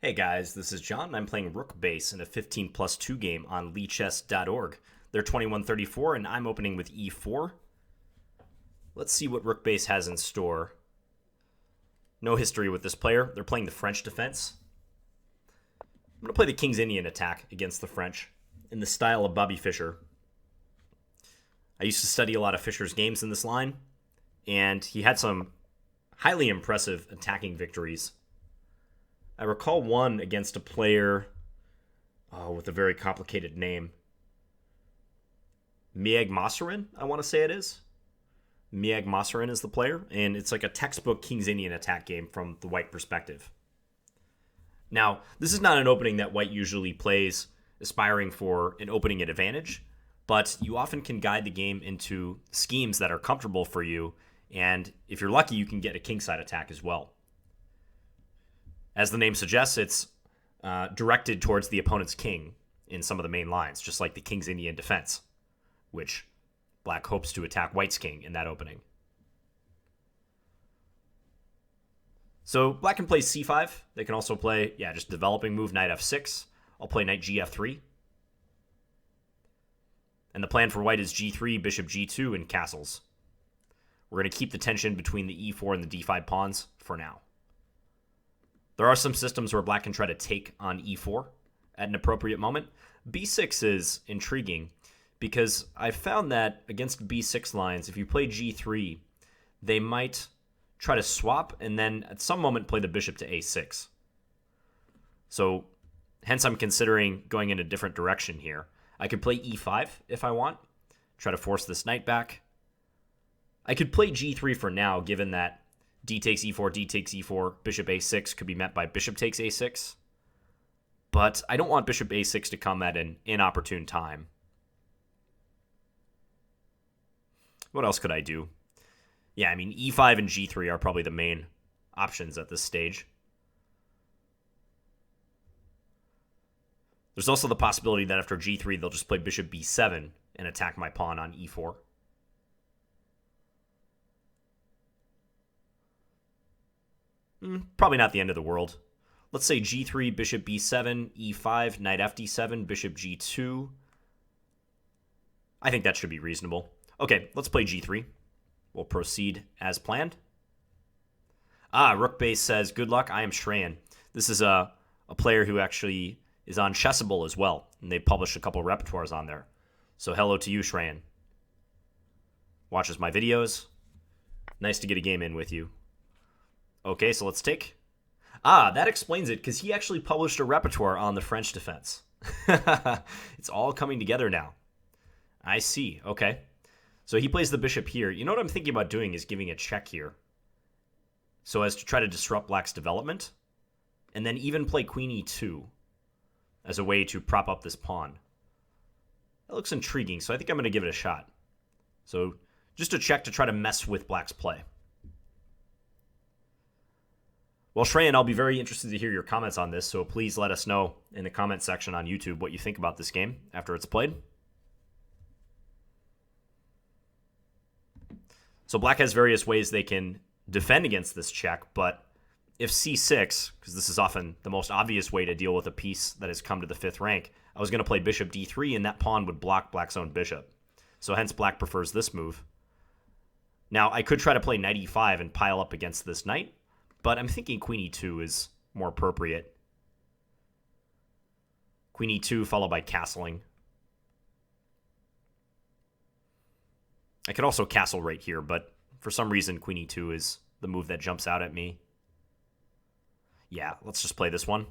Hey guys, this is John, and I'm playing RookBase in a 15 plus 2 game on leechess.org. They're 2134, and I'm opening with e4. Let's see what RookBase has in store. No history with this player. They're playing the French defense. I'm going to play the King's Indian attack against the French in the style of Bobby Fischer. I used to study a lot of Fischer's games in this line, and he had some highly impressive attacking victories. I recall one against a player with a very complicated name. Mieg Masserin, I want to say it is. Mieg Masserin is the player, and it's like a textbook King's Indian attack game from the white perspective. Now, this is not an opening that white usually plays aspiring for an opening at advantage, but you often can guide the game into schemes that are comfortable for you, and if you're lucky, you can get a kingside attack as well. As the name suggests, it's directed towards the opponent's king in some of the main lines, just like the King's Indian defense, which black hopes to attack white's king in that opening. So black can play c5. They can also play, just developing move, knight f6. I'll play knight gf3. And the plan for white is g3, bishop g2, and castles. We're going to keep the tension between the e4 and the d5 pawns for now. There are some systems where black can try to take on e4 at an appropriate moment. b6 is intriguing because I found that against b6 lines, if you play g3, they might try to swap and then at some moment play the bishop to a6. So hence I'm considering going in a different direction here. I could play e5 if I want, try to force this knight back. I could play g3 for now, given that d takes e4, d takes e4, bishop a6 could be met by bishop takes a6. But I don't want bishop a6 to come at an inopportune time. What else could I do? Yeah, I mean, e5 and g3 are probably the main options at this stage. There's also the possibility that after g3, they'll just play bishop b7 and attack my pawn on e4. Probably not the end of the world. Let's say g3, bishop b7, e5, knight fd7, bishop g2. I think that should be reasonable. Okay, let's play g3. We'll proceed as planned. RookBase says, good luck, I am Shrayan. This is a player who actually is on Chessable as well, and they published a couple of repertoires on there. So hello to you, Shrayan. Watches my videos. Nice to get a game in with you. Okay, so let's take. That explains it, because he actually published a repertoire on the French defense. It's all coming together now. I see. Okay. So he plays the bishop here. You know what I'm thinking about doing is giving a check here, so as to try to disrupt black's development, and then even play queen e2 as a way to prop up this pawn. That looks intriguing, so I think I'm going to give it a shot. So just a check to try to mess with black's play. Well, Shrayan, I'll be very interested to hear your comments on this, so please let us know in the comment section on YouTube what you think about this game after it's played. So black has various ways they can defend against this check, but if c6, because this is often the most obvious way to deal with a piece that has come to the 5th rank, I was going to play bishop d3, and that pawn would block black's own bishop. So hence black prefers this move. Now, I could try to play knight e5 and pile up against this knight, but I'm thinking queen e2 is more appropriate. Queen e2 followed by castling. I could also castle right here, but for some reason queen e2 is the move that jumps out at me. Yeah, let's just play this one.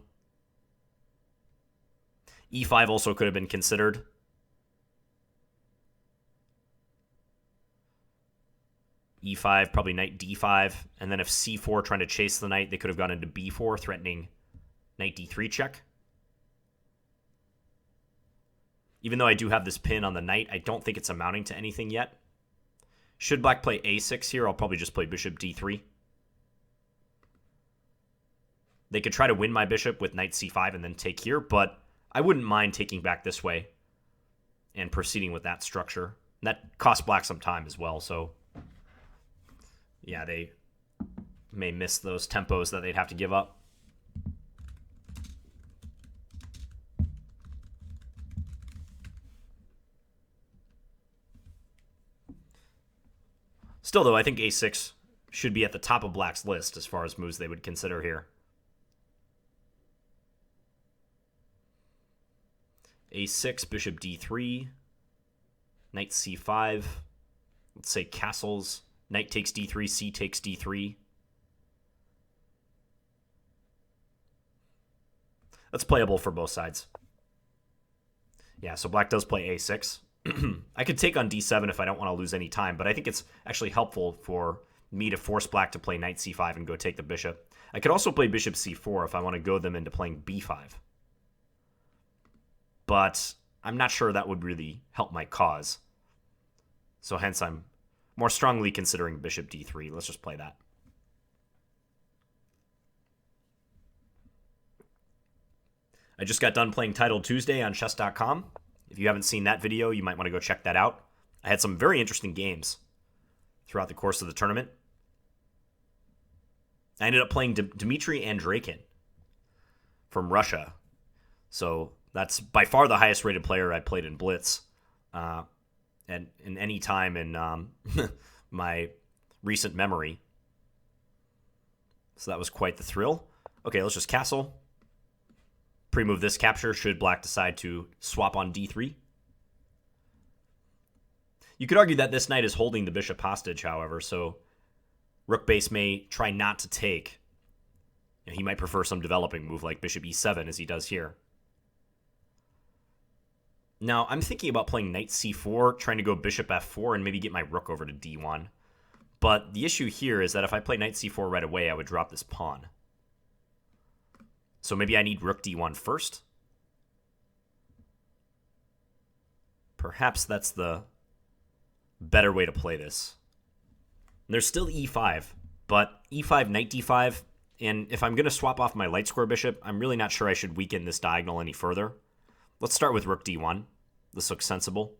e5 also could have been considered. e5, probably knight d5, and then if c4 trying to chase the knight, they could have gone into b4, threatening knight d3 check. Even though I do have this pin on the knight, I don't think it's amounting to anything yet. Should black play a6 here, I'll probably just play bishop d3. They could try to win my bishop with knight c5 and then take here, but I wouldn't mind taking back this way and proceeding with that structure. And that costs black some time as well, so yeah, they may miss those tempos that they'd have to give up. Still, though, I think a6 should be at the top of black's list as far as moves they would consider here. a6, bishop d3, knight c5, let's say castles, knight takes d3, c takes d3. That's playable for both sides. Yeah, so black does play a6. I could take on d7 if I don't want to lose any time, but I think it's actually helpful for me to force black to play knight c5 and go take the bishop. I could also play bishop c4 if I want to go them into playing b5. But I'm not sure that would really help my cause. So hence I'm more strongly considering bishop d3. Let's just play that. I just got done playing Titled Tuesday on chess.com. If you haven't seen that video, you might want to go check that out. I had some very interesting games throughout the course of the tournament. I ended up playing Dmitry Andreikin from Russia. So that's by far the highest rated player I played in Blitz. And in any time in my recent memory. So that was quite the thrill. Okay, let's just castle. Pre-move this capture should black decide to swap on d3. You could argue that this knight is holding the bishop hostage, however, so RookBase may try not to take. He might prefer some developing move like bishop e7 as he does here. Now, I'm thinking about playing knight c4, trying to go bishop f4 and maybe get my rook over to d1. But the issue here is that if I play knight c4 right away, I would drop this pawn. So maybe I need rook d1 first. Perhaps that's the better way to play this. There's still e5, but e5, knight d5, and if I'm going to swap off my light square bishop, I'm really not sure I should weaken this diagonal any further. Let's start with rook d1. This looks sensible.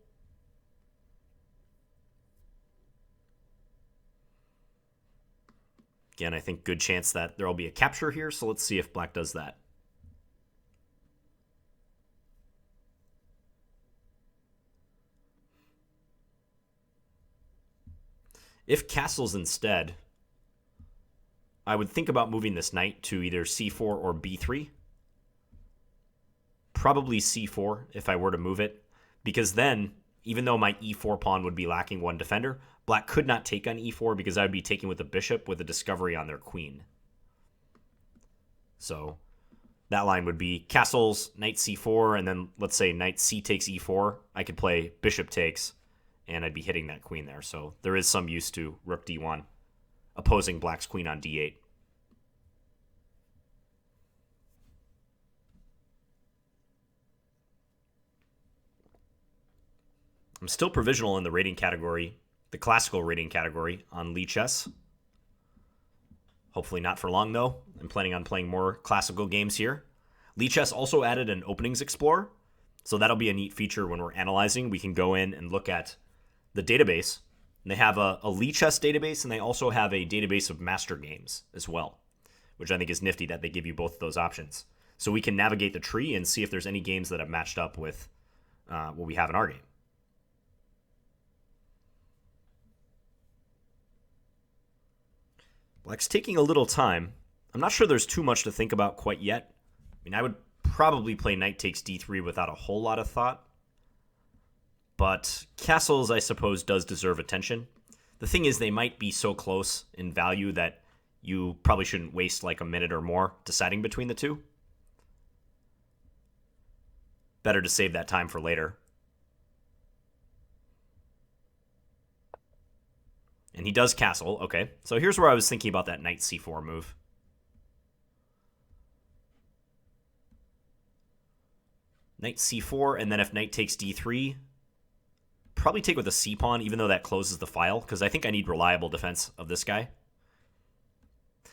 Again, I think good chance that there will be a capture here, so let's see if black does that. If castles instead, I would think about moving this knight to either c4 or b3. Probably c4 if I were to move it, because then, even though my e4 pawn would be lacking one defender, black could not take on e4 because I would be taking with the bishop with a discovery on their queen. So that line would be castles, knight c4, and then let's say knight c takes e4. I could play bishop takes, and I'd be hitting that queen there. So there is some use to rook d1, opposing black's queen on d8. I'm still provisional in the rating category, the classical rating category on Lichess. Hopefully not for long, though. I'm planning on playing more classical games here. Lichess also added an openings explorer, so that'll be a neat feature when we're analyzing. We can go in and look at the database. And they have a Lichess database, and they also have a database of master games as well, which I think is nifty that they give you both of those options. So we can navigate the tree and see if there's any games that have matched up with what we have in our game. Black's taking a little time. I'm not sure there's too much to think about quite yet. I mean, I would probably play knight takes d3 without a whole lot of thought. But castles, I suppose, does deserve attention. The thing is, they might be so close in value that you probably shouldn't waste like a minute or more deciding between the two. Better to save that time for later. And he does castle. Okay, so here's where I was thinking about that knight c4 move. Knight c4, and then if knight takes d3, probably take with a c-pawn, even though that closes the file, because I think I need reliable defense of this guy.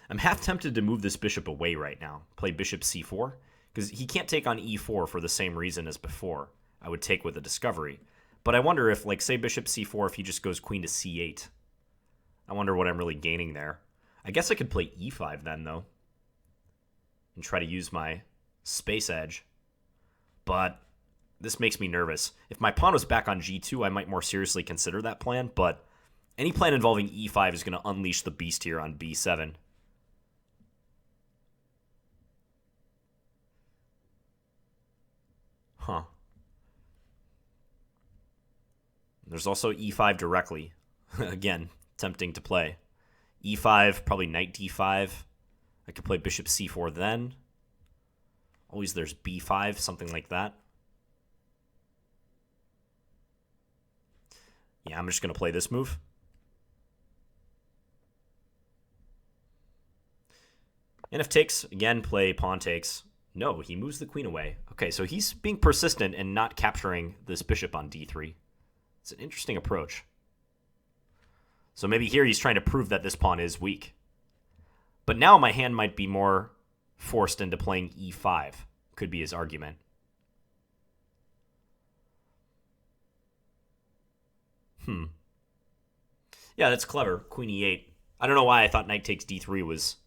I'm half tempted to move this bishop away right now, play bishop c4, because he can't take on e4 for the same reason as before. I would take with a discovery. But I wonder if, like, say bishop c4, if he just goes queen to c8. I wonder what I'm really gaining there. I guess I could play e5 then, though, and try to use my space edge. But this makes me nervous. If my pawn was back on g2, I might more seriously consider that plan, but Any plan involving e5 is going to unleash the beast here on b7. Huh. There's also e5 directly. Again, tempting to play. e5, probably knight d5. I could play bishop c4 then. Always there's b5, something like that. Yeah, I'm just going to play this move. And if takes, again, play pawn takes. No, he moves the queen away. Okay, so he's being persistent and not capturing this bishop on d3. It's an interesting approach. So maybe here he's trying to prove that this pawn is weak. But now my hand might be more forced into playing e5. Could be his argument. Yeah, that's clever. Queen e8. I don't know why I thought knight takes d3 was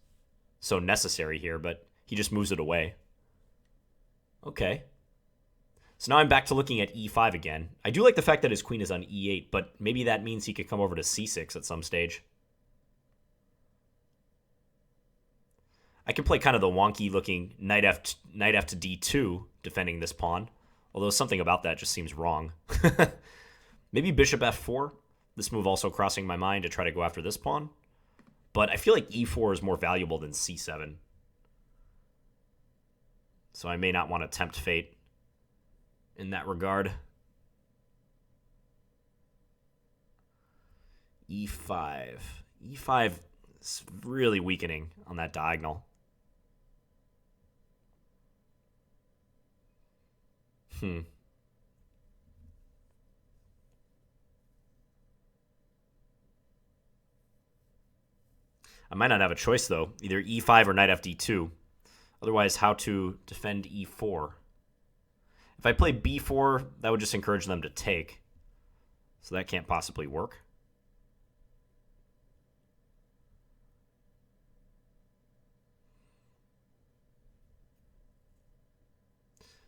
so necessary here, but he just moves it away. Okay. So now I'm back to looking at e5 again. I do like the fact that his queen is on e8, but maybe that means he could come over to c6 at some stage. I can play kind of the wonky looking knight f to d2 defending this pawn, although something about that just seems wrong. Maybe bishop f4. This move also crossing my mind to try to go after this pawn. But I feel like e4 is more valuable than c7. So I may not want to tempt fate in that regard. e5. e5 is really weakening on that diagonal. I might not have a choice, though. Either e5 or knight fd2. Otherwise, how to defend e4? If I play b4, that would just encourage them to take. So that can't possibly work.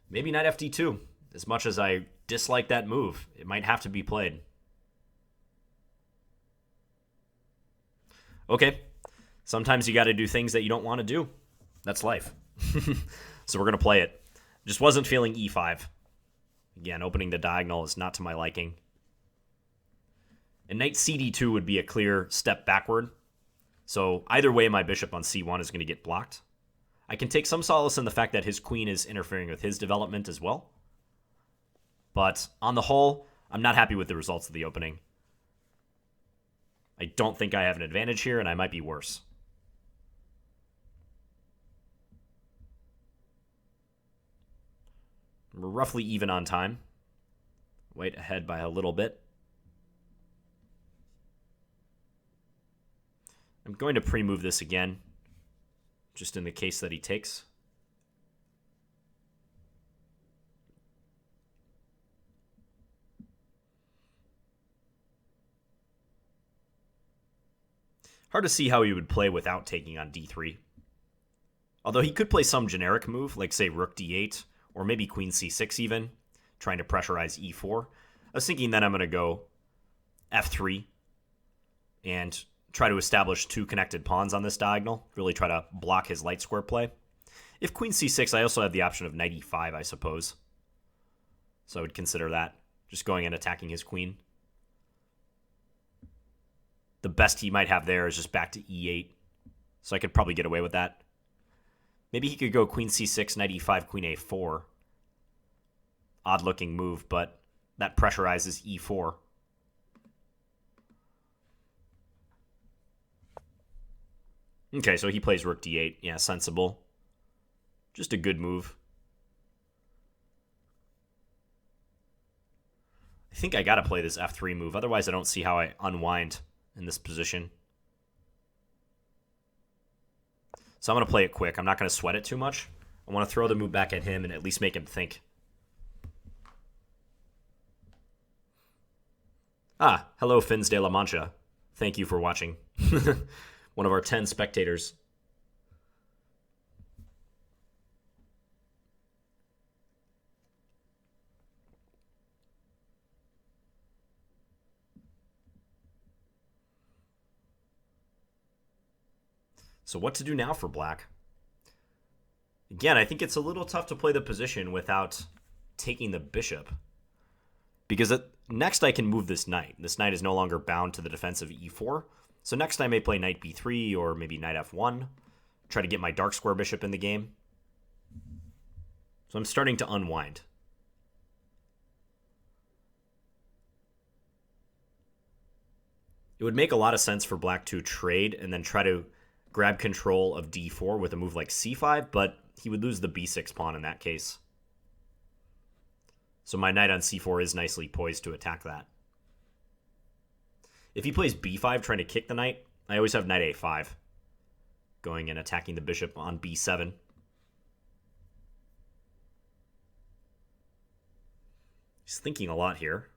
Maybe knight fd2. As much as I dislike that move, it might have to be played. Okay. Sometimes you got to do things that you don't want to do. That's life. So we're going to play it. Just wasn't feeling e5. Again, opening the diagonal is not to my liking. And knight cd2 would be a clear step backward. So either way, my bishop on c1 is going to get blocked. I can take some solace in the fact that his queen is interfering with his development as well. But on the whole, I'm not happy with the results of the opening. I don't think I have an advantage here, and I might be worse. We're roughly even on time. White ahead by a little bit. I'm going to pre-move this again, just in the case that he takes. Hard to see how he would play without taking on d3. Although he could play some generic move, like say rook d8, or maybe queen c6 even, trying to pressurize e4. I was thinking that I'm going to go f3 and try to establish two connected pawns on this diagonal, really try to block his light square play. If queen c6, I also have the option of knight e5, I suppose. So I would consider that, just going and attacking his queen. The best he might have there is just back to e8, so I could probably get away with that. Maybe he could go queen c6, knight e5, queen a4. Odd-looking move, but that pressurizes e4. Okay, so he plays rook d8. Yeah, sensible. Just a good move. I think I gotta play this f3 move, otherwise I don't see how I unwind in this position. So I'm going to play it quick. I'm not going to sweat it too much. I want to throw the move back at him and at least make him think. Ah, hello, Fins de la Mancha. Thank you for watching. One of our 10 spectators. So what to do now for black? Again, I think it's a little tough to play the position without taking the bishop. Because next I can move this knight. This knight is no longer bound to the defense of e4. So next I may play knight b3 or maybe knight f1. Try to get my dark square bishop in the game. So I'm starting to unwind. It would make a lot of sense for black to trade and then try to grab control of d4 with a move like c5, but he would lose the b6 pawn in that case. So my knight on c4 is nicely poised to attack that. If he plays b5 trying to kick the knight, I always have knight a5 going and attacking the bishop on b7. He's thinking a lot here.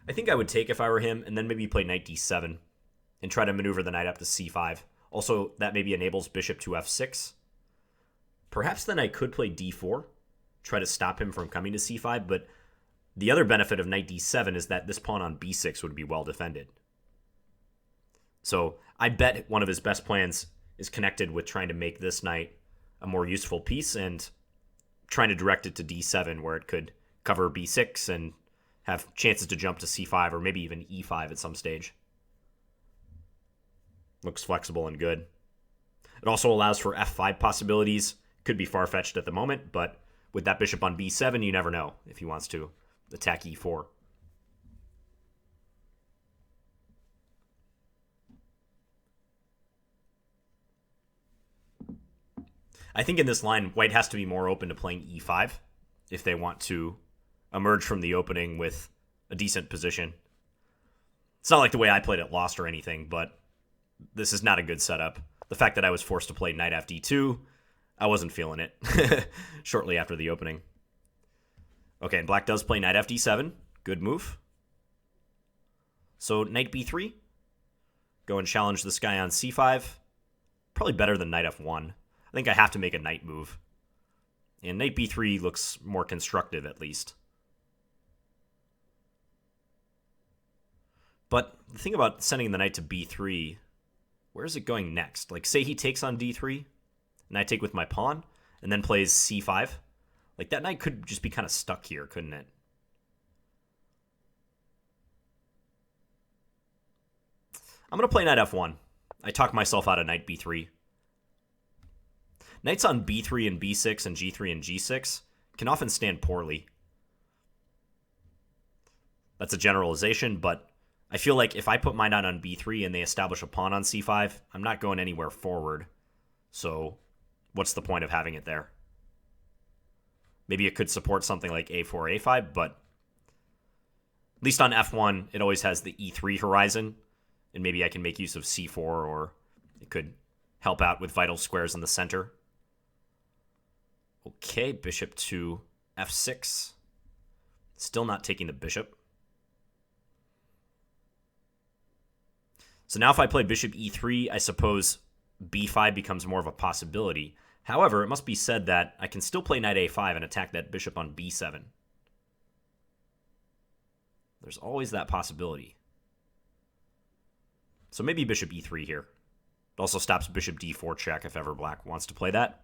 I think I would take if I were him, and then maybe play knight d7 and try to maneuver the knight up to c5. Also, that maybe enables bishop to f6. Perhaps then I could play d4, try to stop him from coming to c5, but the other benefit of knight d7 is that this pawn on b6 would be well defended. So I bet one of his best plans is connected with trying to make this knight a more useful piece and trying to direct it to d7 where it could cover b6 and have chances to jump to c5 or maybe even e5 at some stage. Looks flexible and good. It also allows for f5 possibilities. Could be far-fetched at the moment, but with that bishop on b7, you never know if he wants to attack e4. I think in this line, white has to be more open to playing e5 if they want to emerge from the opening with a decent position. It's not like the way I played it lost or anything, but this is not a good setup. The fact that I was forced to play knight fd2, I wasn't feeling it shortly after the opening. Okay, and black does play knight fd7. Good move. So knight b3. Go and challenge this guy on c5. Probably better than knight f1. I think I have to make a knight move. And knight b3 looks more constructive at least. But the thing about sending the knight to b3, where is it going next? Like, say he takes on d3, and I take with my pawn, and then plays c5. Like, that knight could just be kind of stuck here, couldn't it? I'm going to play knight f1. I talk myself out of knight b3. Knights on b3 and b6 and g3 and g6 can often stand poorly. That's a generalization, but I feel like if I put my knight on b3 and they establish a pawn on c5, I'm not going anywhere forward. So what's the point of having it there? Maybe it could support something like a4, a5, but at least on f1, it always has the e3 horizon, and maybe I can make use of c4, or it could help out with vital squares in the center. Okay, bishop to f6. Still not taking the bishop. So now if I play bishop e3, I suppose b5 becomes more of a possibility. However, it must be said that I can still play knight a5 and attack that bishop on b7. There's always that possibility. So maybe bishop e3 here. It also stops bishop d4 check if ever black wants to play that.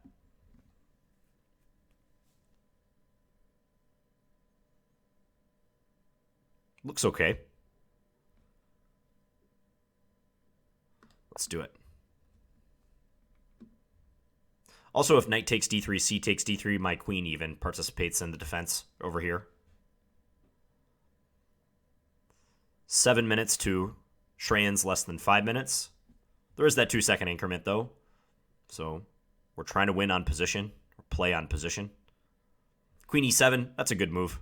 Looks okay. Let's do it. Also, if knight takes d3, c takes d3, my queen even participates in the defense over here. 7 minutes to Shrayan's less than 5 minutes. There is that 2-second increment, though. So we're trying to win on position, or play on position. Queen e7, that's a good move.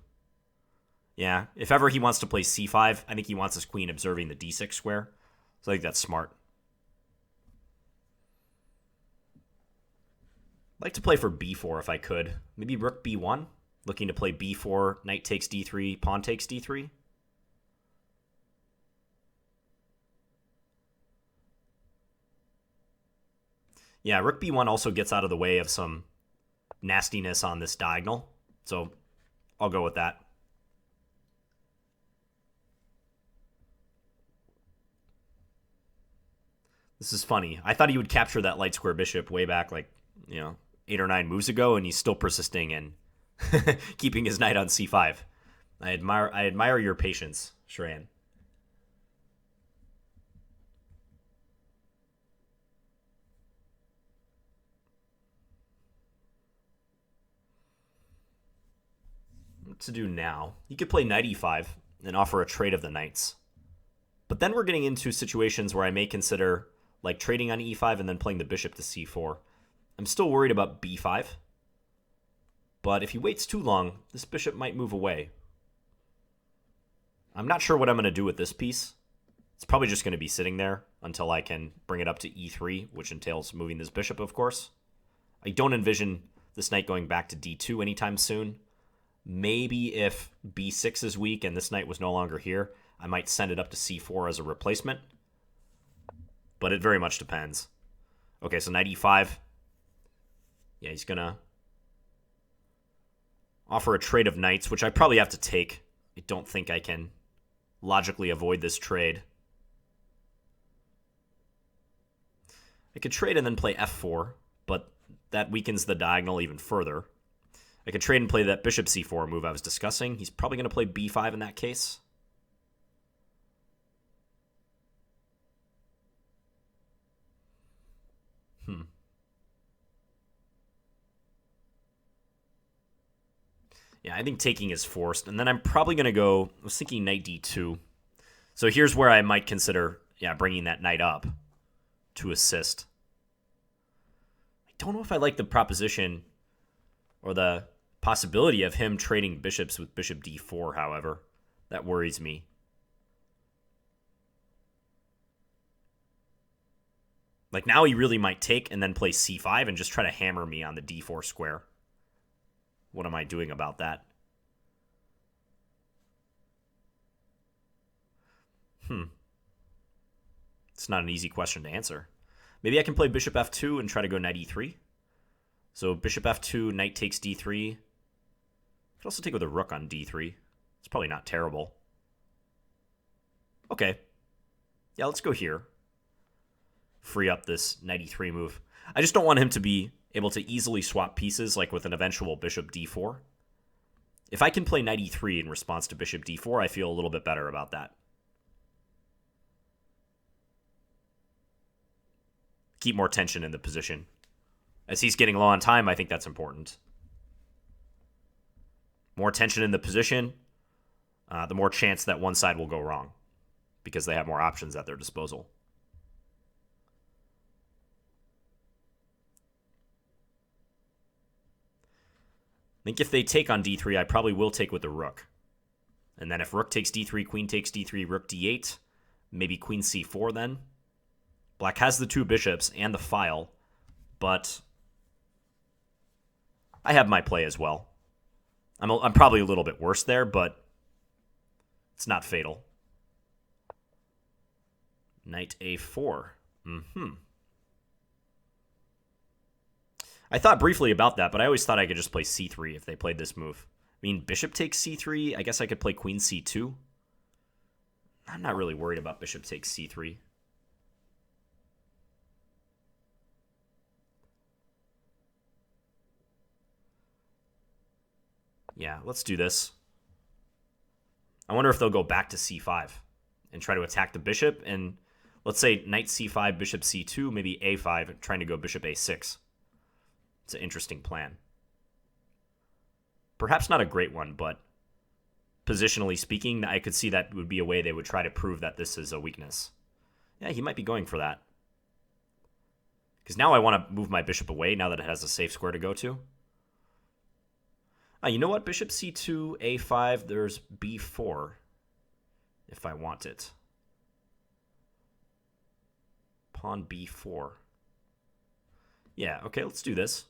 Yeah, if ever he wants to play c5, I think he wants his queen observing the d6 square. So I think that's smart. I'd like to play for b4 if I could. Maybe rook b1, looking to play b4, knight takes d3, pawn takes d3. Yeah, rook b1 also gets out of the way of some nastiness on this diagonal. So I'll go with that. This is funny. I thought he would capture that light square bishop way back, like, 8 or 9 moves ago, and he's still persisting and keeping his knight on c5. I admire your patience, Shrayan. What to do now? He could play knight e5 and offer a trade of the knights. But then we're getting into situations where I may consider like trading on e5 and then playing the bishop to c4. I'm still worried about b5. But if he waits too long, this bishop might move away. I'm not sure what I'm going to do with this piece. It's probably just going to be sitting there until I can bring it up to e3, which entails moving this bishop, of course. I don't envision this knight going back to d2 anytime soon. Maybe if b6 is weak and this knight was no longer here, I might send it up to c4 as a replacement. But it very much depends. Okay, so knight e5. Yeah, he's going to offer a trade of knights, which I probably have to take. I don't think I can logically avoid this trade. I could trade and then play f4, but that weakens the diagonal even further. I could trade and play that bishop c4 move I was discussing. He's probably going to play b5 in that case. Yeah, I think taking is forced. And then I'm probably going to go, I was thinking knight d2. So here's where I might consider, bringing that knight up to assist. I don't know if I like the proposition or the possibility of him trading bishops with bishop d4, however. That worries me. Like now he really might take and then play c5 and just try to hammer me on the d4 square. What am I doing about that? It's not an easy question to answer. Maybe I can play bishop f2 and try to go knight e3. So bishop f2, knight takes d3. I could also take with a rook on d3. It's probably not terrible. Okay. Yeah, let's go here. Free up this knight e3 move. I just don't want him to be able to easily swap pieces like with an eventual bishop d4. If I can play knight e3 in response to bishop d4, I feel a little bit better about that. Keep more tension in the position. As he's getting low on time, I think that's important. More tension in the position, the more chance that one side will go wrong because they have more options at their disposal. I think if they take on d3, I probably will take with the rook. And then if rook takes d3, queen takes d3, rook d8, maybe queen c4 then. Black has the two bishops and the file, but I have my play as well. I'm probably a little bit worse there, but it's not fatal. Knight a4. I thought briefly about that, but I always thought I could just play c3 if they played this move. I mean, bishop takes c3. I guess I could play queen c2. I'm not really worried about bishop takes c3. Yeah, let's do this. I wonder if they'll go back to c5 and try to attack the bishop. And let's say knight c5, bishop c2, maybe a5, trying to go bishop a6. It's an interesting plan. Perhaps not a great one, but positionally speaking, I could see that would be a way they would try to prove that this is a weakness. Yeah, he might be going for that. Because now I want to move my bishop away now that it has a safe square to go to. You know what? Bishop c2, a5, there's b4 if I want it. Pawn b4. Yeah, okay, let's do this.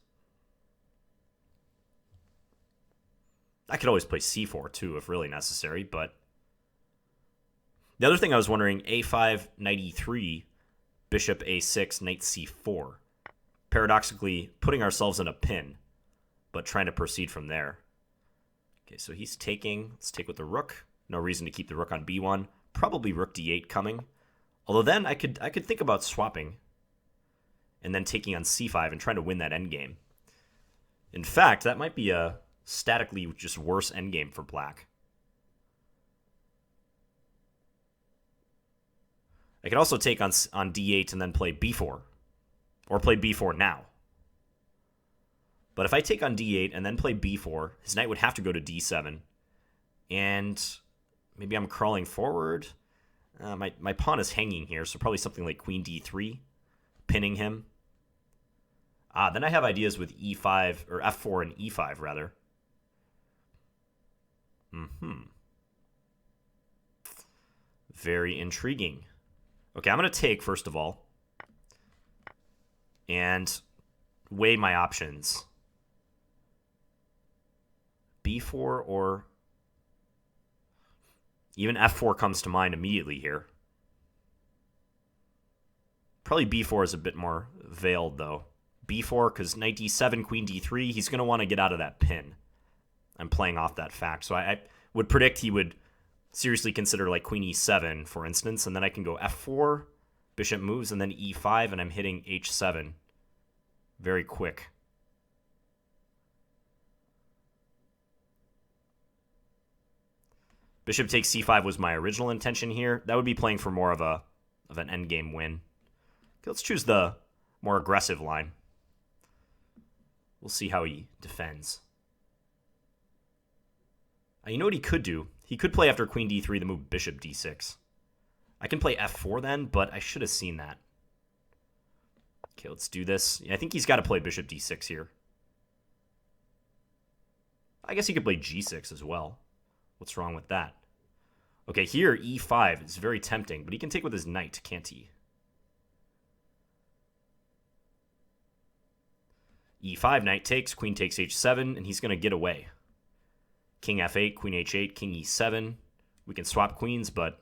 I could always play c4 too if really necessary, but the other thing I was wondering, a5, knight e3, bishop a6, knight c4. Paradoxically, putting ourselves in a pin, but trying to proceed from there. Okay, so he's taking. Let's take with the rook. No reason to keep the rook on b1. Probably rook d8 coming. Although then I could think about swapping and then taking on c5 and trying to win that endgame. In fact, that might be a statically just worse endgame for black. I could also take on d8 and then play b4. Or play b4 now. But if I take on d8 and then play b4, his knight would have to go to d7. And maybe I'm crawling forward. My pawn is hanging here, so probably something like queen d3, pinning him. Then I have ideas with e5, or f4 and e5, rather. Very intriguing. Okay, I'm going to take, first of all, and weigh my options. b4 or even f4 comes to mind immediately here. Probably b4 is a bit more veiled, though. b4, because knight d7, queen d3, he's going to want to get out of that pin. I'm playing off that fact. So I would predict he would seriously consider like queen e7, for instance, and then I can go f4, bishop moves, and then e5, and I'm hitting h7 very quick. Bishop takes c5 was my original intention here. That would be playing for more of an endgame win. Okay, let's choose the more aggressive line. We'll see how he defends. You know what he could do? He could play after queen d3 the move bishop d6. I can play f4 then, but I should have seen that. Okay, let's do this. I think he's got to play bishop d6 here. I guess he could play g6 as well. What's wrong with that? Okay, here e5 is very tempting, but he can take with his knight, can't he? e5, knight takes, queen takes h7, and he's going to get away. King f8, queen h8, king e7. We can swap queens, but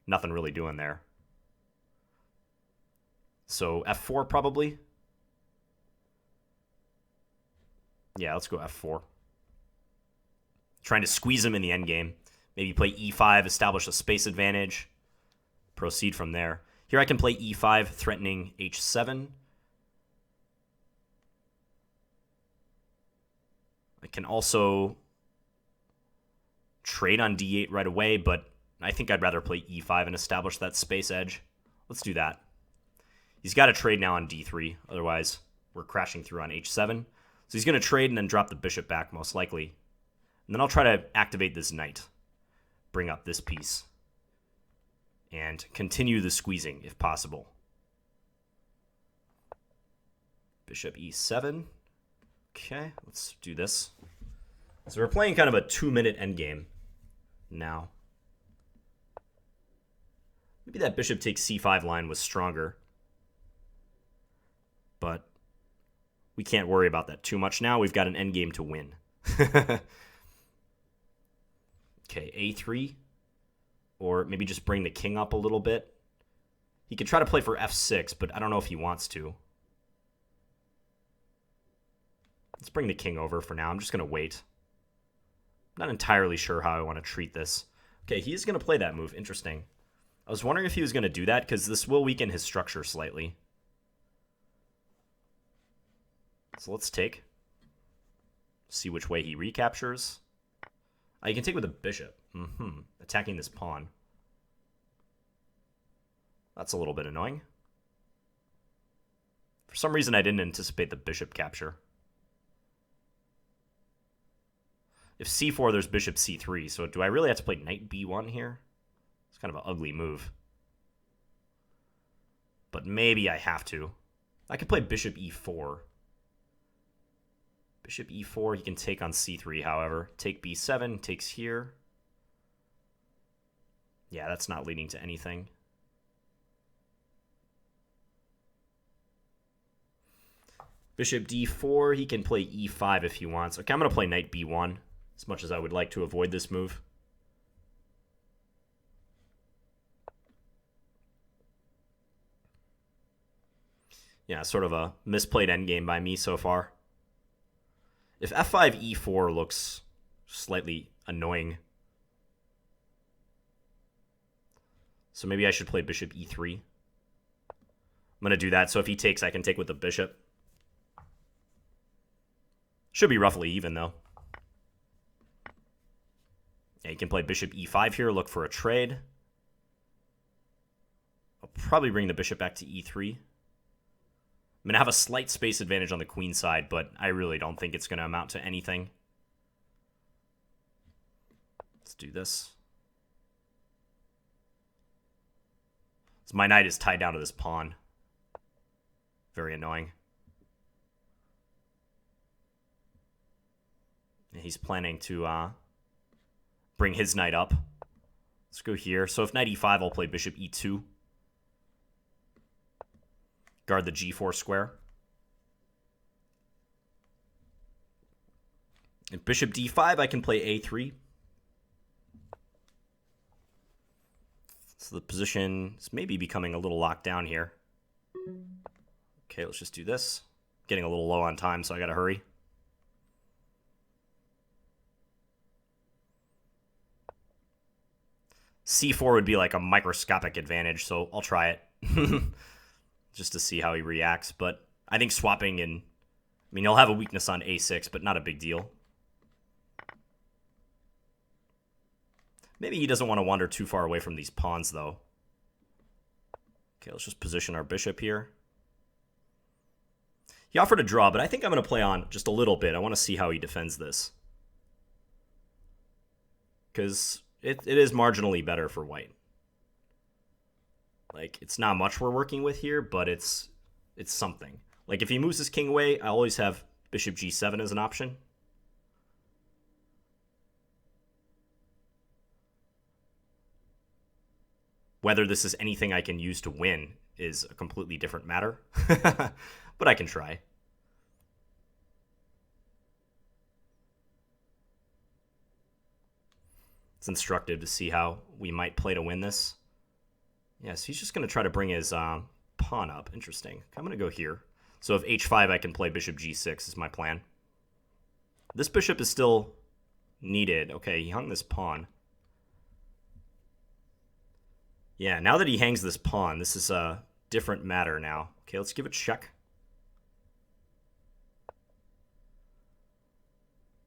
nothing really doing there. So f4 probably. Yeah, let's go f4. Trying to squeeze him in the endgame. Maybe play e5, establish a space advantage. Proceed from there. Here I can play e5, threatening h7. I can also trade on d8 right away, but I think I'd rather play e5 and establish that space edge. Let's do that. He's got to trade now on d3, otherwise we're crashing through on h7. So he's going to trade and then drop the bishop back, most likely. And then I'll try to activate this knight, bring up this piece, and continue the squeezing if possible. Bishop e7. Okay, let's do this. So we're playing kind of a 2-minute endgame now. Maybe that bishop takes c5 line was stronger, but we can't worry about that too much now. We've got an endgame to win. Okay, a3, or maybe just bring the king up a little bit. He could try to play for f6, but I don't know if he wants to. Let's bring the king over for now. I'm just going to wait. Not entirely sure how I want to treat this. Okay, he's going to play that move. Interesting. I was wondering if he was going to do that, because this will weaken his structure slightly. So let's take. See which way he recaptures. You can take with a bishop. Attacking this pawn. That's a little bit annoying. For some reason, I didn't anticipate the bishop capture. If c4, there's bishop c3. So do I really have to play knight b1 here? It's kind of an ugly move. But maybe I have to. I could play bishop e4. Bishop e4, he can take on c3, however. Take b7, takes here. Yeah, that's not leading to anything. Bishop d4, he can play e5 if he wants. Okay, I'm going to play knight b1, as much as I would like to avoid this move. Yeah, sort of a misplayed endgame by me so far. If f5 e4 looks slightly annoying. So maybe I should play bishop e3. I'm going to do that. So if he takes, I can take with the bishop. Should be roughly even, though. Yeah, you can play bishop e5 here, look for a trade. I'll probably bring the bishop back to e3. I'm going to have a slight space advantage on the queen side, but I really don't think it's going to amount to anything. Let's do this. So my knight is tied down to this pawn. Very annoying. And he's planning to bring his knight up. Let's go here. So if knight e5, I'll play bishop e2. Guard the g4 square. If bishop d5, I can play a3. So the position is maybe becoming a little locked down here. Okay, let's just do this. Getting a little low on time, so I gotta hurry. c4 would be like a microscopic advantage, so I'll try it. Just to see how he reacts. But I think swapping and... I mean, he'll have a weakness on a6, but not a big deal. Maybe he doesn't want to wander too far away from these pawns, though. Okay, let's just position our bishop here. He offered a draw, but I think I'm going to play on just a little bit. I want to see how he defends this. Because it is marginally better for white. Like, it's not much we're working with here, but it's something. Like, if he moves his king away, I always have bishop g7 as an option. Whether this is anything I can use to win is a completely different matter. But I can try. It's instructive to see how we might play to win this. Yes, he's just going to try to bring his pawn up. Interesting. I'm going to go here. So if h5, I can play bishop g6 is my plan. This bishop is still needed. Okay, he hung this pawn. Yeah, now that he hangs this pawn, this is a different matter now. Okay, let's give it a check.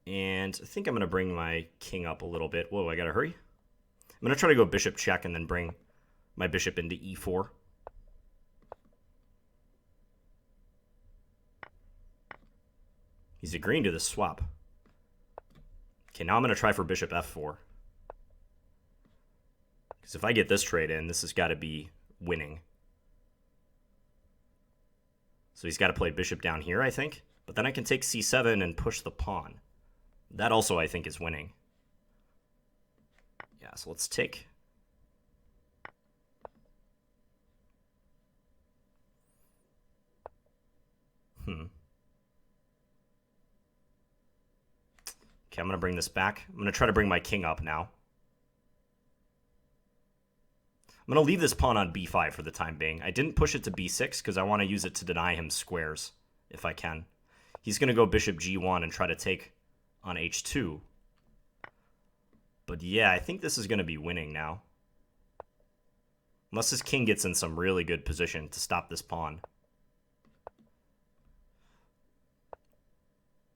And I think I'm going to bring my king up a little bit. Whoa, I got to hurry. I'm going to try to go bishop check and then bring my bishop into e4. He's agreeing to this swap. Okay, now I'm going to try for bishop f4. Because if I get this trade in, this has got to be winning. So he's got to play bishop down here, I think. But then I can take c7 and push the pawn. That also, I think, is winning. Yeah, so let's take. Okay, I'm going to bring this back. I'm going to try to bring my king up now. I'm going to leave this pawn on b5 for the time being. I didn't push it to b6 because I want to use it to deny him squares if I can. He's going to go bishop g1 and try to take on h2. But yeah, I think this is going to be winning now. Unless his king gets in some really good position to stop this pawn.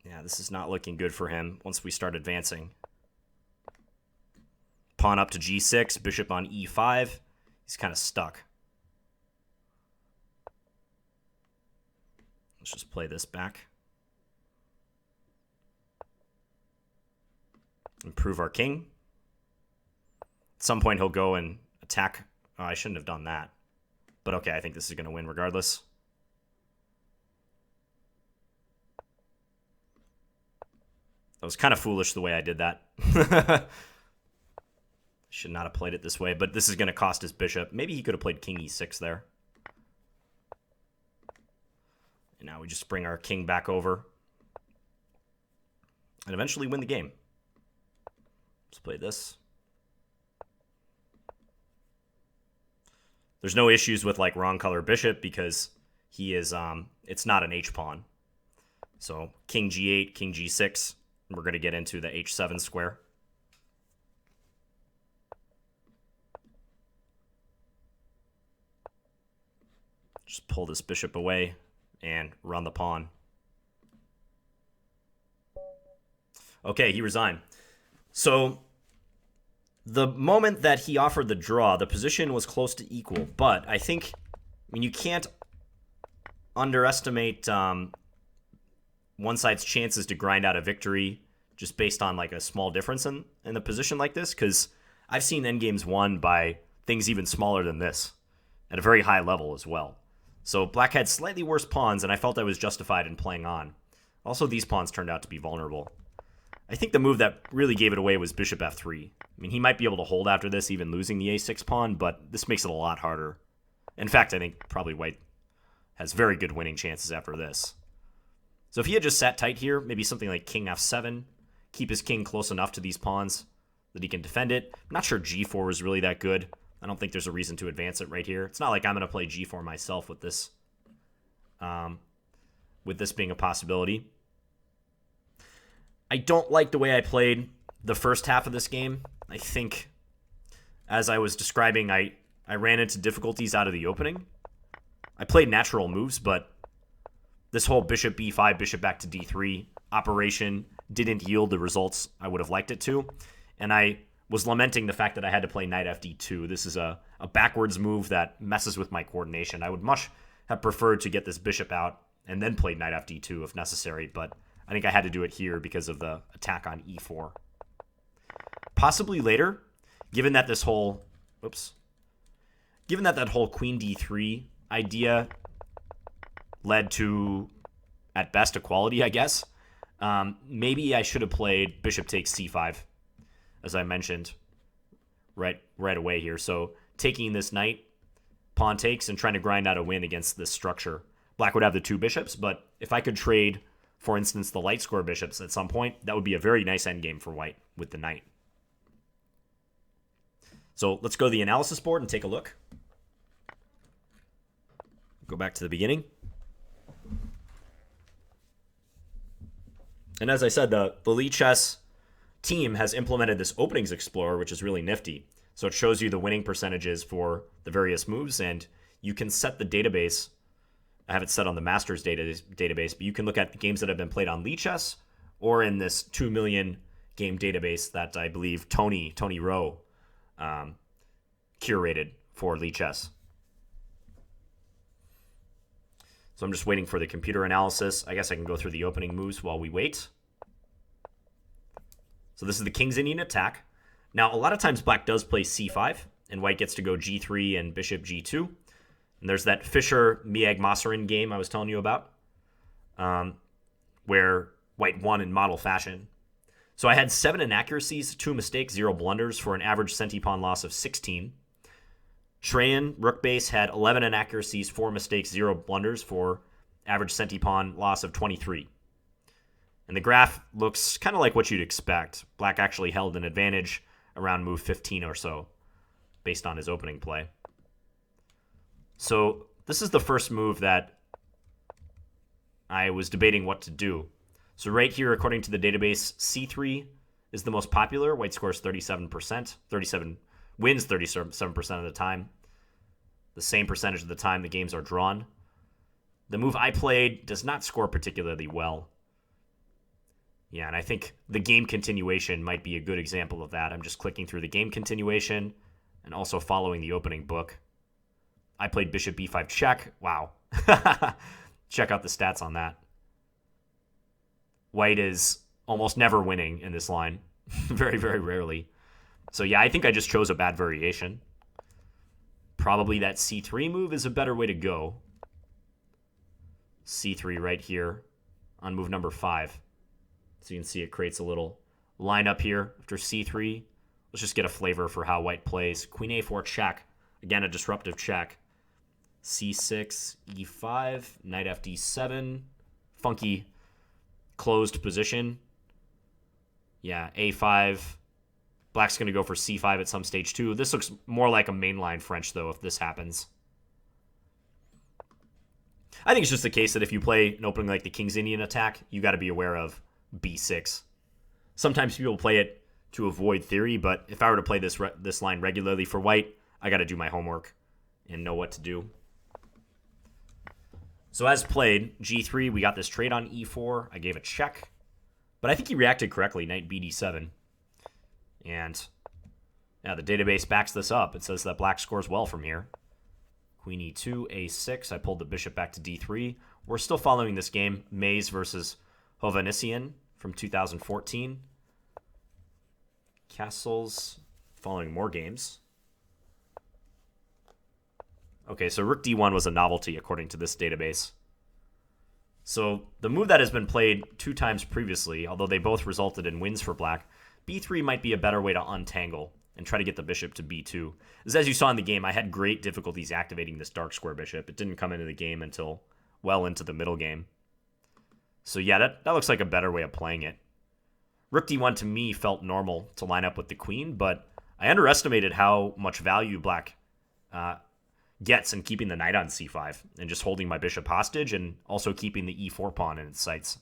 Yeah, this is not looking good for him once we start advancing. Pawn up to g6, bishop on e5. He's kind of stuck. Let's just play this back. Improve our king. At some point he'll go and attack. Oh, I shouldn't have done that. But okay, I think this is going to win regardless. That was kind of foolish the way I did that. Should not have played it this way, but this is going to cost his bishop. Maybe he could have played king e6 there. And now we just bring our king back over. And eventually win the game. Let's play this. There's no issues with like wrong color bishop because he is, it's not an h-pawn. So king g8, king g6, We're going to get into the h7 square. Just pull this bishop away and run the pawn. Okay, he resigned. So the moment that he offered the draw, the position was close to equal. But I think, you can't underestimate one side's chances to grind out a victory just based on like a small difference in the position like this, because I've seen endgames won by things even smaller than this at a very high level as well. So black had slightly worse pawns, and I felt I was justified in playing on. Also, these pawns turned out to be vulnerable. I think the move that really gave it away was bishop f3. He might be able to hold after this, even losing the a6 pawn, but this makes it a lot harder. In fact, I think probably white has very good winning chances after this. So if he had just sat tight here, maybe something like king f7, keep his king close enough to these pawns that he can defend it. I'm not sure g4 is really that good. I don't think there's a reason to advance it right here. It's not like I'm going to play g4 myself with this being a possibility. I don't like the way I played the first half of this game. I think, as I was describing, I ran into difficulties out of the opening. I played natural moves, but this whole bishop b5, bishop back to d3 operation didn't yield the results I would have liked it to. And I was lamenting the fact that I had to play knight fd2. This is a backwards move that messes with my coordination. I would much have preferred to get this bishop out and then play knight fd2 if necessary, but I think I had to do it here because of the attack on e4. Possibly later, given that that whole queen d3 idea led to, at best, equality, I guess, maybe I should have played bishop takes c5, as I mentioned right away here. So taking this knight, pawn takes, and trying to grind out a win against this structure. Black would have the two bishops, but if I could trade, for instance, the light square bishops at some point, that would be a very nice endgame for white with the knight. So let's go to the analysis board and take a look. Go back to the beginning. And as I said, the Elite Chess team has implemented this Openings Explorer, which is really nifty. So it shows you the winning percentages for the various moves, and you can set the database. I have it set on the Masters database, but you can look at the games that have been played on Elite Chess or in this 2 million game database that I believe Tony Rowe curated for Elite Chess. So I'm just waiting for the computer analysis. I guess I can go through the opening moves while we wait. So this is the King's Indian attack. Now, a lot of times black does play c5, and white gets to go g3 and bishop g2. And there's that Fischer-Miag-Massarin game I was telling you about, where white won in model fashion. So I had 7 inaccuracies, 2 mistakes, 0 blunders for an average centi-pawn loss of 16. Shrayan, RookBase, had 11 inaccuracies, 4 mistakes, 0 blunders for average centi-pawn loss of 23. And the graph looks kind of like what you'd expect. Black actually held an advantage around move 15 or so, based on his opening play. So this is the first move that I was debating what to do. So right here, according to the database, c3 is the most popular. White scores 37%. 37 wins 37% of the time. The same percentage of the time the games are drawn. The move I played does not score particularly well. Yeah, and I think the game continuation might be a good example of that. I'm just clicking through the game continuation and also following the opening book. I played bishop b5 check. Wow. Check out the stats on that. White is almost never winning in this line. Very, very rarely. So yeah, I think I just chose a bad variation. Probably that c3 move is a better way to go. c3 right here on move number 5. So you can see it creates a little lineup here after c3. Let's just get a flavor for how white plays. Queen a4 check. Again, a disruptive check. c6, e5, knight fd7. Funky closed position. Yeah, a5. Black's going to go for c5 at some stage too. This looks more like a mainline French, though, if this happens. I think it's just the case that if you play an opening like the King's Indian attack, you got to be aware of b6. Sometimes people play it to avoid theory, but if I were to play this line regularly for white, I got to do my homework and know what to do. So as played, g3, we got this trade on e4. I gave a check, but I think he reacted correctly, knight bd7. And yeah, the database backs this up. It says that black scores well from here. Queen e2, a6. I pulled the bishop back to d3. We're still following this game, Mays versus Hovhannissian from 2014. Castles, following more games. Okay, so rook d1 was a novelty according to this database. So the move that has been played 2 times previously, although they both resulted in wins for black, b3 might be a better way to untangle and try to get the bishop to b2. As you saw in the game, I had great difficulties activating this dark square bishop. It didn't come into the game until well into the middle game. So yeah, that looks like a better way of playing it. Rook d1 to me felt normal to line up with the queen, but I underestimated how much value black gets in keeping the knight on c5 and just holding my bishop hostage and also keeping the e4 pawn in its sights.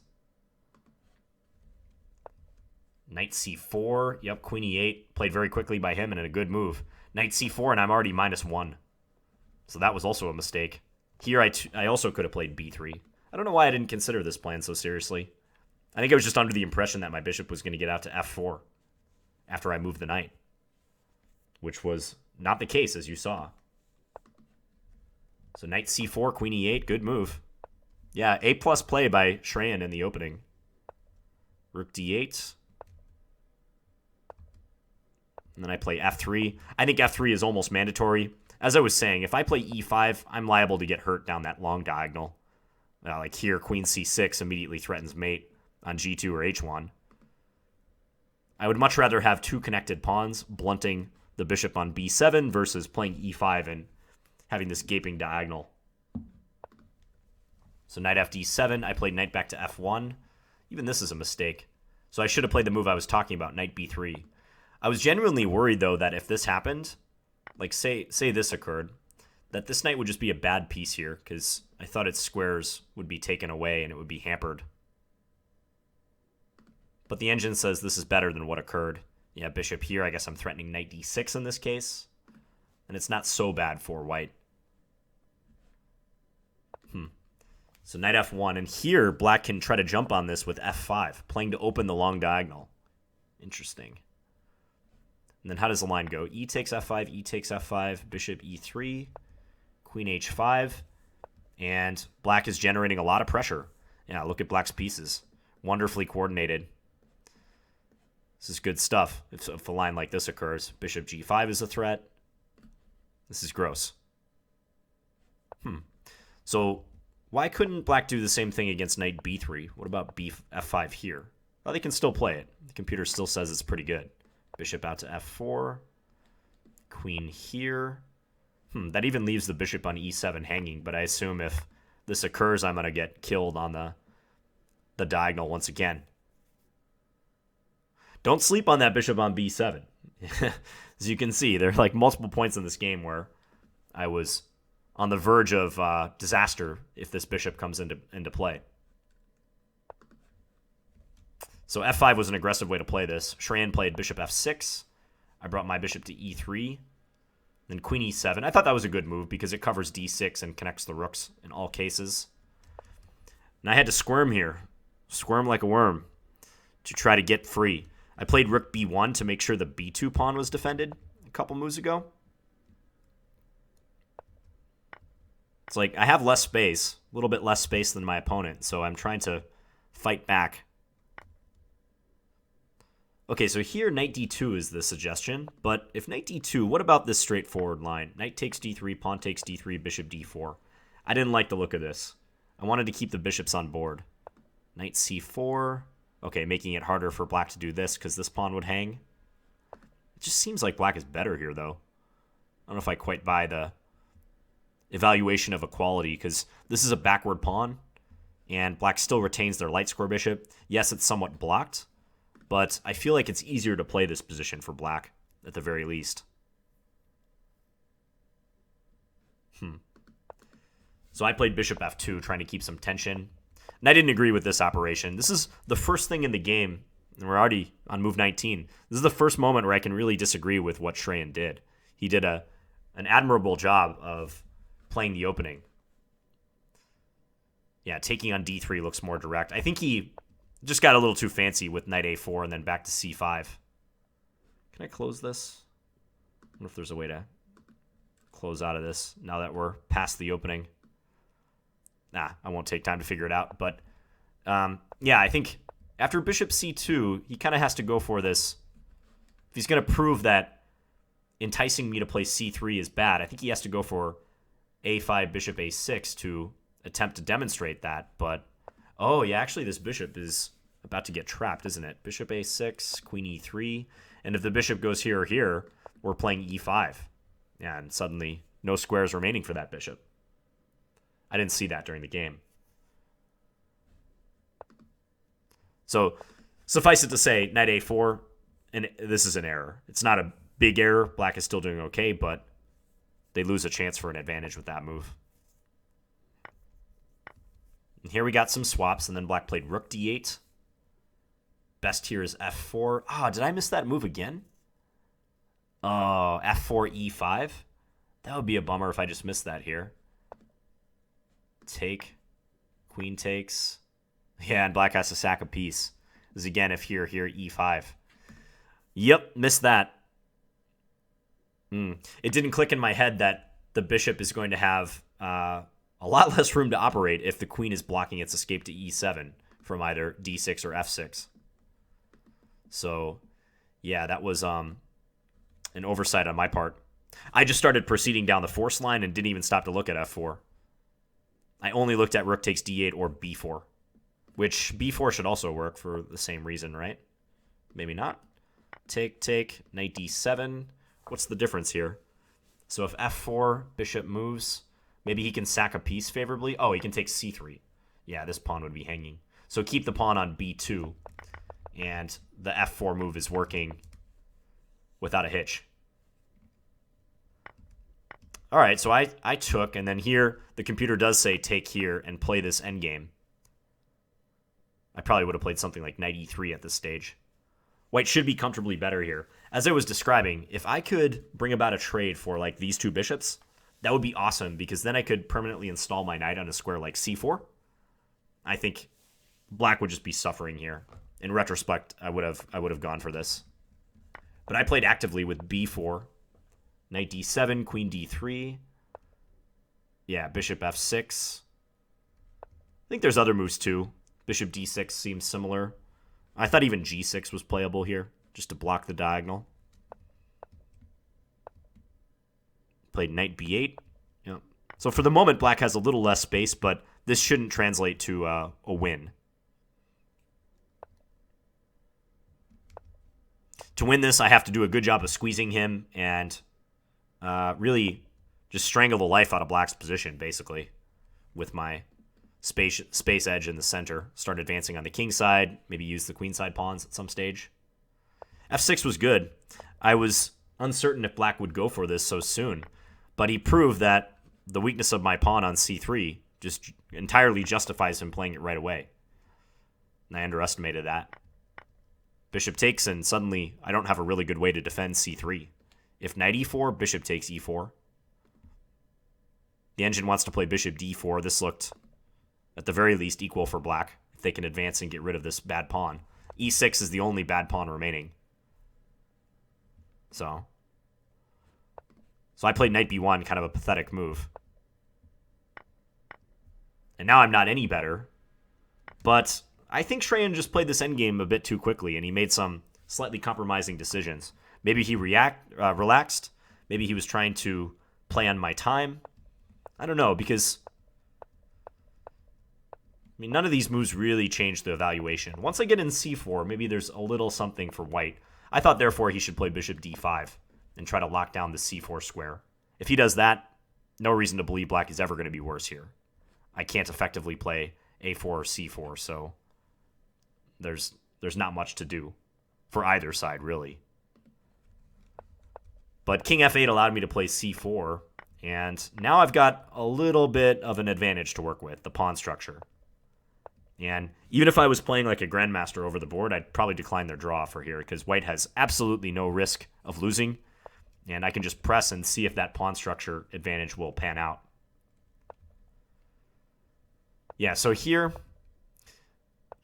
Knight c4, yep, queen e8, played very quickly by him and in a good move. Knight c4 and I'm already -1. So that was also a mistake. Here I also could have played b3. I don't know why I didn't consider this plan so seriously. I think I was just under the impression that my bishop was going to get out to f4 after I moved the knight, which was not the case, as you saw. So knight c4, queen e8, good move. Yeah, A+ play by Shrayan in the opening. Rook d8. And then I play f3. I think f3 is almost mandatory. As I was saying, if I play e5, I'm liable to get hurt down that long diagonal. Like here, queen c6 immediately threatens mate on g2 or h1. I would much rather have 2 connected pawns blunting the bishop on b7 versus playing e5 and having this gaping diagonal. So knight fd7, I played knight back to f1. Even this is a mistake. So I should have played the move I was talking about, knight b3. I was genuinely worried, though, that if this happened, like say this occurred, that this knight would just be a bad piece here, because I thought its squares would be taken away and it would be hampered. But the engine says this is better than what occurred. Yeah, bishop here, I guess I'm threatening knight d6 in this case. And it's not so bad for white. So knight f1, and here black can try to jump on this with f5, playing to open the long diagonal. Interesting. And then how does the line go? E takes f5, E takes f5, bishop e3, queen h5, and black is generating a lot of pressure. Yeah, look at black's pieces. Wonderfully coordinated. This is good stuff. If a line like this occurs, bishop g5 is a threat. This is gross. So why couldn't black do the same thing against knight b3? What about f5 here? Well, they can still play it. The computer still says it's pretty good. Bishop out to f4. Queen here. That even leaves the bishop on e7 hanging, but I assume if this occurs, I'm going to get killed on the diagonal once again. Don't sleep on that bishop on b7. As you can see, there are like multiple points in this game where I was on the verge of disaster if this bishop comes into play. So f5 was an aggressive way to play this. Shrayan played bishop f6. I brought my bishop to e3. Then queen e7. I thought that was a good move because it covers d6 and connects the rooks in all cases. And I had to squirm here. Squirm like a worm to try to get free. I played rook b1 to make sure the b2 pawn was defended a couple moves ago. It's like I have less space, a little bit less space than my opponent, so I'm trying to fight back. Okay, so here knight d2 is the suggestion, but if knight d2, what about this straightforward line? Knight takes d3, pawn takes d3, bishop d4. I didn't like the look of this. I wanted to keep the bishops on board. Knight c4. Okay, making it harder for black to do this because this pawn would hang. It just seems like black is better here, though. I don't know if I quite buy the evaluation of equality because this is a backward pawn, and black still retains their light square bishop. Yes, it's somewhat blocked, but I feel like it's easier to play this position for black, at the very least. So I played bishop f2, trying to keep some tension. And I didn't agree with this operation. This is the first thing in the game, And we're already on move 19. This is the first moment where I can really disagree with what Shrayan did. He did an admirable job of playing the opening. Yeah, taking on d3 looks more direct. I think he just got a little too fancy with knight a4 and then back to c5. Can I close this? I wonder if there's a way to close out of this now that we're past the opening. Nah, I won't take time to figure it out. But, yeah, I think after bishop c2, he kind of has to go for this. If he's going to prove that enticing me to play c3 is bad, I think he has to go for a5, bishop a6 to attempt to demonstrate that. But, oh, yeah, actually this bishop is about to get trapped, isn't it? Bishop a6, queen e3. And if the bishop goes here or here, we're playing e5. Yeah, and suddenly no squares remaining for that bishop. I didn't see that during the game. So suffice it to say, knight a4, and this is an error. It's not a big error. Black is still doing okay, but they lose a chance for an advantage with that move. And here we got some swaps, and then black played rook d8. Best here is f4. Ah, did I miss that move again? Oh, f4, e5. That would be a bummer if I just missed that here. Take. Queen takes. Yeah, and black has to sack a piece. This is again, if here, e5. Yep, missed that. It didn't click in my head that the bishop is going to have a lot less room to operate if the queen is blocking its escape to e7 from either d6 or f6. So, yeah, that was an oversight on my part. I just started proceeding down the force line and didn't even stop to look at f4. I only looked at rook takes d8 or b4, which b4 should also work for the same reason, right? Maybe not. Take, knight d7. What's the difference here? So if f4, bishop moves, maybe he can sack a piece favorably. Oh, he can take c3. Yeah, this pawn would be hanging. So keep the pawn on b2, and the f4 move is working without a hitch. All right, so I took, and then here the computer does say take here and play this endgame. I probably would have played something like knight e3 at this stage. White should be comfortably better here. As I was describing, if I could bring about a trade for like these two bishops, that would be awesome, because then I could permanently install my knight on a square like c4. I think black would just be suffering here. In retrospect, I would have gone for this. But I played actively with b4, knight d7, queen d3. Yeah, bishop f6. I think there's other moves too. Bishop d6 seems similar. I thought even g6 was playable here, just to block the diagonal. Played knight b8. Yep. So for the moment, black has a little less space, but this shouldn't translate to a win. To win this, I have to do a good job of squeezing him and really just strangle the life out of black's position, basically, with my space edge in the center. Start advancing on the king side, maybe use the queen side pawns at some stage. f6 was good. I was uncertain if black would go for this so soon, but he proved that the weakness of my pawn on c3 just entirely justifies him playing it right away. And I underestimated that. Bishop takes, and suddenly I don't have a really good way to defend c3. If knight e4, bishop takes e4. The engine wants to play bishop d4. This looked, at the very least, equal for black, if they can advance and get rid of this bad pawn. e6 is the only bad pawn remaining. So I played knight b1, kind of a pathetic move. And now I'm not any better, but I think Shrayan just played this endgame a bit too quickly, and he made some slightly compromising decisions. Maybe he relaxed. Maybe he was trying to play on my time. I don't know, because none of these moves really change the evaluation. Once I get in c4, maybe there's a little something for white. I thought, therefore, he should play bishop d5 and try to lock down the c4 square. If he does that, no reason to believe black is ever going to be worse here. I can't effectively play a4 or c4, so there's not much to do for either side, really. But king f8 allowed me to play c4, and now I've got a little bit of an advantage to work with, the pawn structure. And even if I was playing like a grandmaster over the board, I'd probably decline their draw for here because white has absolutely no risk of losing. And I can just press and see if that pawn structure advantage will pan out. Yeah, so here,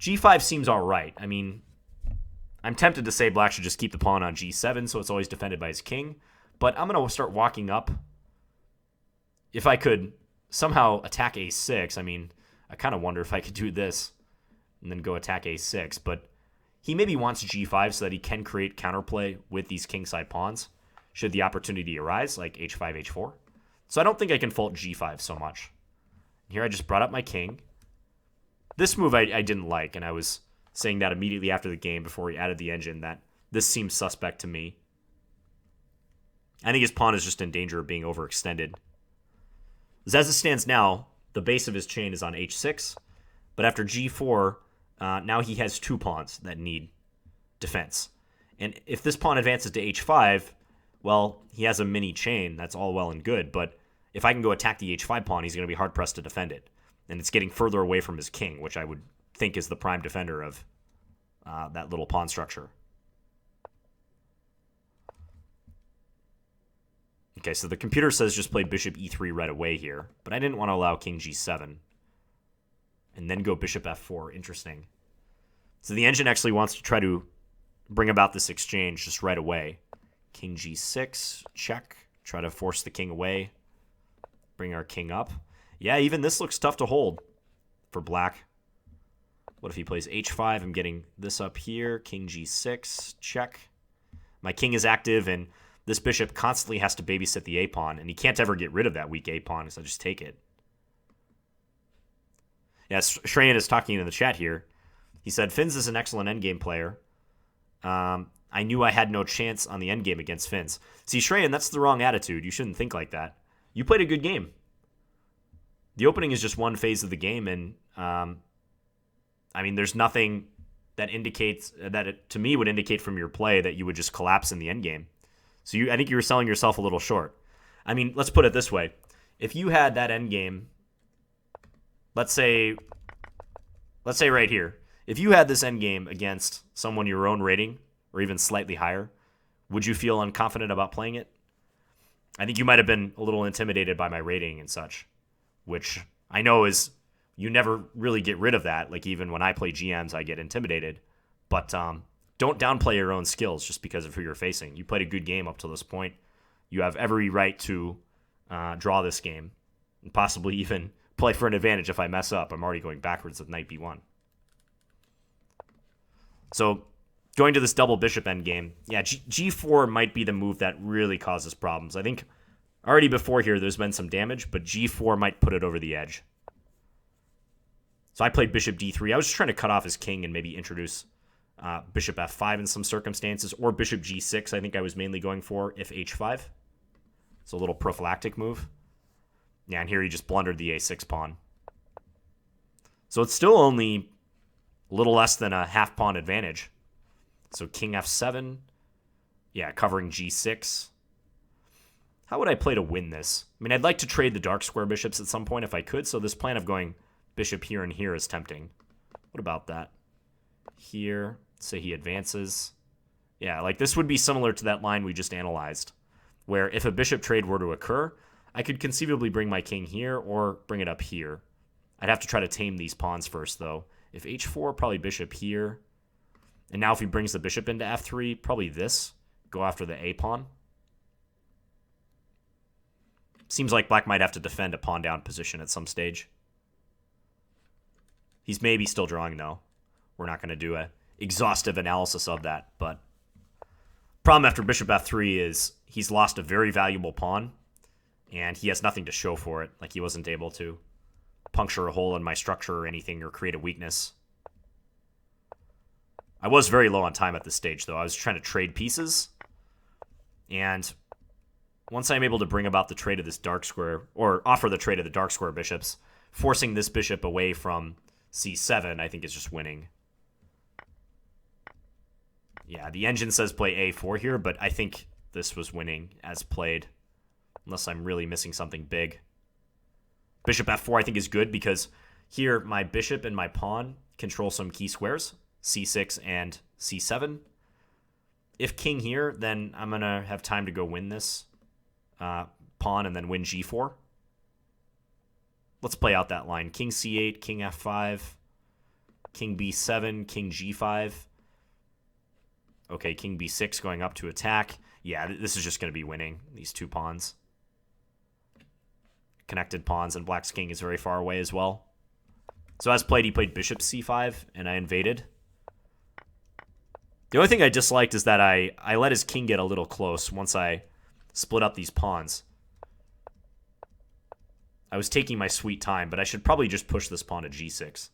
g5 seems all right. I mean, I'm tempted to say black should just keep the pawn on g7 so it's always defended by his king. But I'm going to start walking up. If I could somehow attack a6, I mean, I kind of wonder if I could do this and then go attack a6. But he maybe wants g5 so that he can create counterplay with these kingside pawns should the opportunity arise, like h5, h4. So I don't think I can fault g5 so much. Here I just brought up my king. This move I didn't like, and I was saying that immediately after the game before he added the engine, that this seems suspect to me. I think his pawn is just in danger of being overextended. As it stands now, the base of his chain is on h6, but after g4, now he has 2 pawns that need defense. And if this pawn advances to h5, well, he has a mini chain. That's all well and good, but if I can go attack the h5 pawn, he's going to be hard-pressed to defend it. And it's getting further away from his king, which I would think is the prime defender of that little pawn structure. Okay, so the computer says just play bishop e3 right away here, but I didn't want to allow king g7. And then go bishop f4. Interesting. So the engine actually wants to try to bring about this exchange just right away. King g6, check. Try to force the king away. Bring our king up. Yeah, even this looks tough to hold for black. What if he plays h5? I'm getting this up here. King g6, check. My king is active, and this bishop constantly has to babysit the a-pawn, and he can't ever get rid of that weak a-pawn, so I just take it. Yeah, Shrayan is talking in the chat here. He said, Finns is an excellent endgame player. I knew I had no chance on the endgame against Finns. See, Shrayan, that's the wrong attitude. You shouldn't think like that. You played a good game. The opening is just one phase of the game, and I mean, there's nothing that indicates that it, to me, would indicate from your play that you would just collapse in the endgame. So I think you were selling yourself a little short. I mean, let's put it this way: if you had that endgame, let's say right here, if you had this endgame against someone your own rating or even slightly higher, would you feel unconfident about playing it? I think you might have been a little intimidated by my rating and such, which I know is, you never really get rid of that. Like, even when I play GMs, I get intimidated. But don't downplay your own skills just because of who you're facing. You played a good game up to this point. You have every right to draw this game and possibly even play for an advantage if I mess up. I'm already going backwards with knight b1. So going to this double bishop endgame, yeah, g4 might be the move that really causes problems. I think already before here there's been some damage, but g4 might put it over the edge. So I played bishop d3. I was just trying to cut off his king and maybe introduce bishop f5 in some circumstances, or bishop g6 I think I was mainly going for if h5. It's a little prophylactic move. Yeah, and here he just blundered the a6 pawn. So it's still only a little less than a half pawn advantage. So king f7. Yeah, covering g6. How would I play to win this? I mean, I'd like to trade the dark square bishops at some point if I could, so this plan of going bishop here and here is tempting. What about that? Here, say he advances. Yeah, like this would be similar to that line we just analyzed, where if a bishop trade were to occur, I could conceivably bring my king here or bring it up here. I'd have to try to tame these pawns first, though. If h4, probably bishop here. And now if he brings the bishop into f3, probably this. Go after the a-pawn. Seems like black might have to defend a pawn down position at some stage. He's maybe still drawing, though. We're not going to do an exhaustive analysis of that. But problem after bishop f3 is he's lost a very valuable pawn, and he has nothing to show for it. Like, he wasn't able to puncture a hole in my structure or anything or create a weakness. I was very low on time at this stage, though. I was trying to trade pieces. And once I'm able to bring about the trade of this dark square, or offer the trade of the dark square bishops, forcing this bishop away from c7, I think is just winning. Yeah, the engine says play a4 here, but I think this was winning as played, unless I'm really missing something big. Bishop f4 I think is good because here my bishop and my pawn control some key squares, c6 and c7. If king here, then I'm going to have time to go win this pawn and then win g4. Let's play out that line. King c8, king f5, king b7, king g5. Okay, king b6 going up to attack. Yeah, this is just going to be winning, these two pawns. Connected pawns, and black's king is very far away as well. So as played, he played bishop c5, and I invaded. The only thing I disliked is that I let his king get a little close once I split up these pawns. I was taking my sweet time, but I should probably just push this pawn to g6.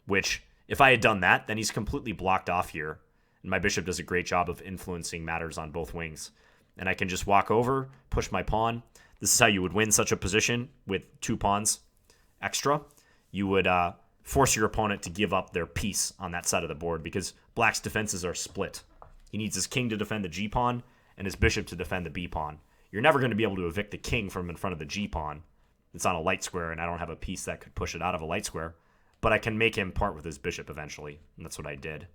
Which, if I had done that, then he's completely blocked off here. And my bishop does a great job of influencing matters on both wings. And I can just walk over, push my pawn. This is how you would win such a position with two pawns extra. You would force your opponent to give up their piece on that side of the board because black's defenses are split. He needs his king to defend the g-pawn and his bishop to defend the b-pawn. You're never going to be able to evict the king from in front of the g-pawn. It's on a light square, and I don't have a piece that could push it out of a light square. But I can make him part with his bishop eventually, and that's what I did.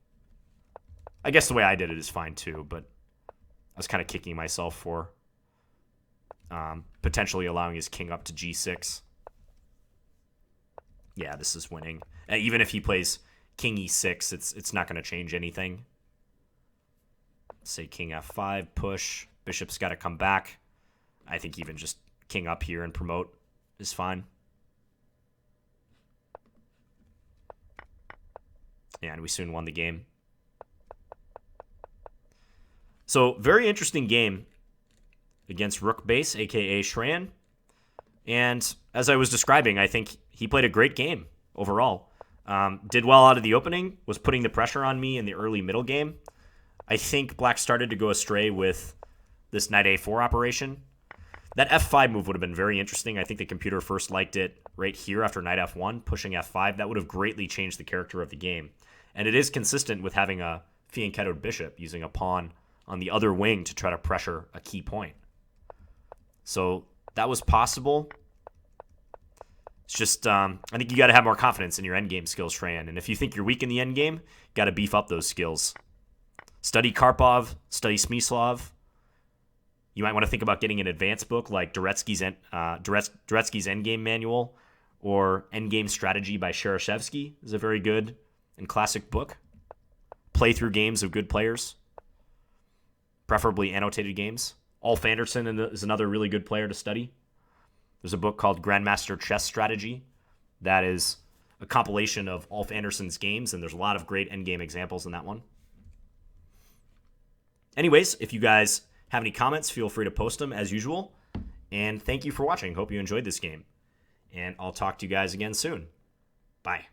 I guess the way I did it is fine too, but I was kind of kicking myself for potentially allowing his king up to g6. Yeah, this is winning. Even if he plays king e6, it's not going to change anything. Say king f5, push. Bishop's got to come back. I think even just king up here and promote is fine. And we soon won the game. So, very interesting game against RookBase, a.k.a. Shrayan. And as I was describing, I think he played a great game overall. Did well out of the opening, was putting the pressure on me in the early middle game. I think black started to go astray with this knight a4 operation. That f5 move would have been very interesting. I think the computer first liked it right here after knight f1, pushing f5. That would have greatly changed the character of the game. And it is consistent with having a fianchettoed bishop, using a pawn on the other wing to try to pressure a key point. So that was possible. It's just, I think you got to have more confidence in your endgame skills, Shrayan. And if you think you're weak in the endgame, got to beef up those skills. Study Karpov, study Smyslov. You might want to think about getting an advanced book like Dvoretsky's Endgame Manual or Endgame Strategy by Shereshevsky is a very good and classic book. Playthrough games of good players, preferably annotated games. Ulf Anderson is another really good player to study. There's a book called Grandmaster Chess Strategy that is a compilation of Ulf Anderson's games, and there's a lot of great endgame examples in that one. Anyways, if you guys have any comments, feel free to post them as usual. And thank you for watching. Hope you enjoyed this game. And I'll talk to you guys again soon. Bye.